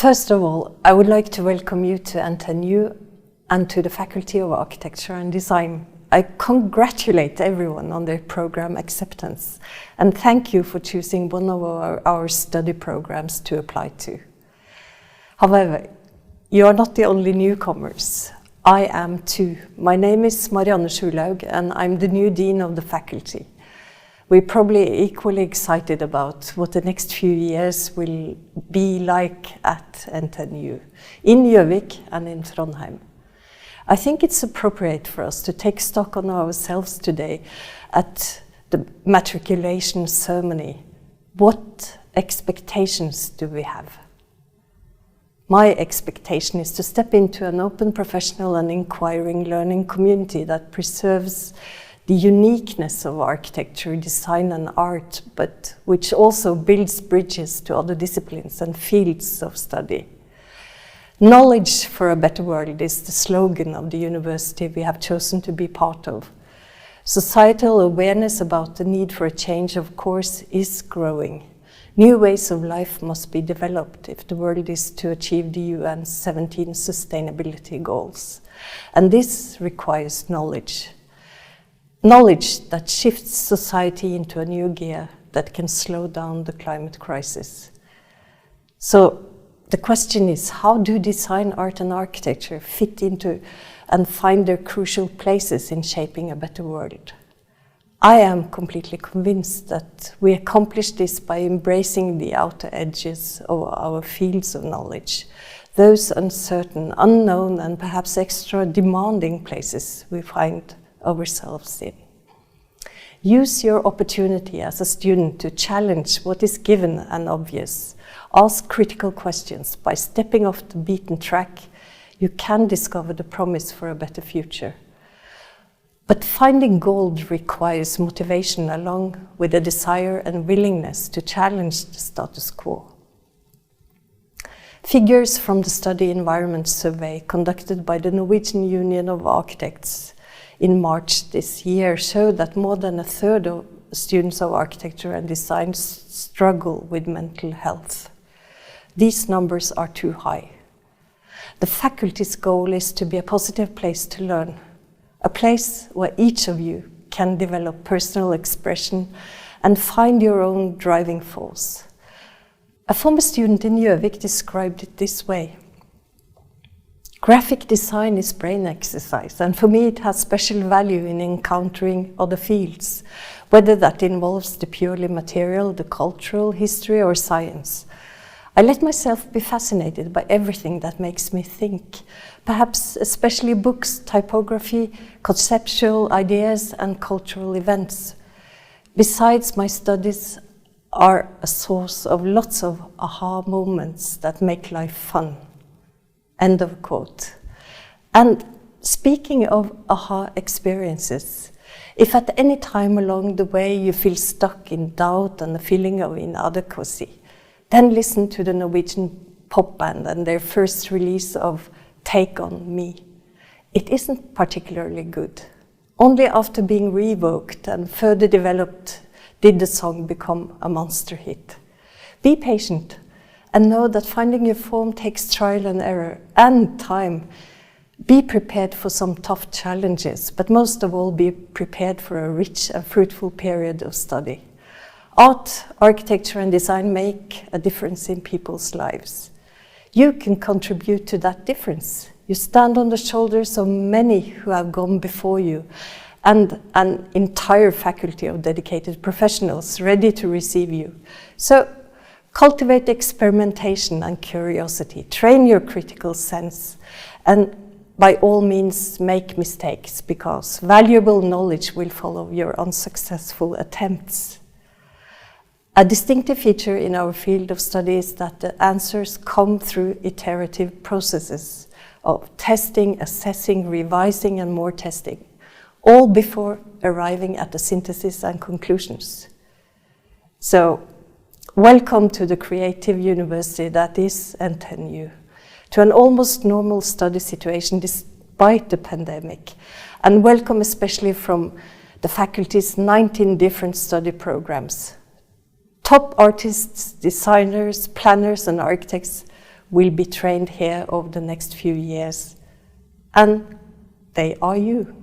First of all, I would like to welcome you to NTNU and to the Faculty of Architecture and Design. I congratulate everyone on their program acceptance and thank you for choosing one of our study programs to apply to. However, you are not the only newcomers. I am too. My name is Marianne Schulaug and I'm the new Dean of the Faculty. We're probably equally excited about what the next few years will be like at NTNU, in Gjøvik and in Trondheim. I think it's appropriate for us to take stock on ourselves today at the matriculation ceremony. What expectations do we have? My expectation is to step into an open, professional and inquiring learning community that preserves the uniqueness of architecture, design and art, but which also builds bridges to other disciplines and fields of study. Knowledge for a better world is the slogan of the university we have chosen to be part of. Societal awareness about the need for a change, of course, is growing. New ways of life must be developed if the world is to achieve the UN's 17 sustainability goals. And this requires knowledge. Knowledge that shifts society into a new gear that can slow down the climate crisis. So the question is, how do design, art and architecture fit into and find their crucial places in shaping a better world? I am completely convinced that we accomplish this by embracing the outer edges of our fields of knowledge, those uncertain, unknown and perhaps extra demanding places we find ourselves in. Use your opportunity as a student to challenge what is given and obvious. Ask critical questions. By stepping off the beaten track, you can discover the promise for a better future. But finding gold requires motivation along with a desire and willingness to challenge the status quo. Figures from the Study Environment Survey conducted by the Norwegian Union of Architects in March this year show that more than a third of students of architecture and design struggle with mental health. These numbers are too high. The faculty's goal is to be a positive place to learn, a place where each of you can develop personal expression and find your own driving force. A former student in Gjøvik described it this way: graphic design is brain exercise, and for me it has special value in encountering other fields, whether that involves the purely material, the cultural, history or science. I let myself be fascinated by everything that makes me think, perhaps especially books, typography, conceptual ideas and cultural events. Besides, my studies are a source of lots of aha moments that make life fun. End of quote. And speaking of aha experiences, if at any time along the way you feel stuck in doubt and a feeling of inadequacy, then listen to the Norwegian pop band and their first release of Take On Me. It isn't particularly good. Only after being revoked and further developed did the song become a monster hit. Be patient and know that finding your form takes trial and error and time. Be prepared for some tough challenges, but most of all be prepared for a rich and fruitful period of study. Art, architecture and design make a difference in people's lives. You can contribute to that difference. You stand on the shoulders of many who have gone before you and an entire faculty of dedicated professionals ready to receive you. So cultivate experimentation and curiosity. Train your critical sense and by all means make mistakes, because valuable knowledge will follow your unsuccessful attempts. A distinctive feature in our field of study is that the answers come through iterative processes of testing, assessing, revising and more testing, all before arriving at the synthesis and conclusions. So, welcome to the creative university that is NTNU, to an almost normal study situation despite the pandemic, and welcome especially from the faculty's 19 different study programs. Top artists, designers, planners and architects will be trained here over the next few years. And they are you.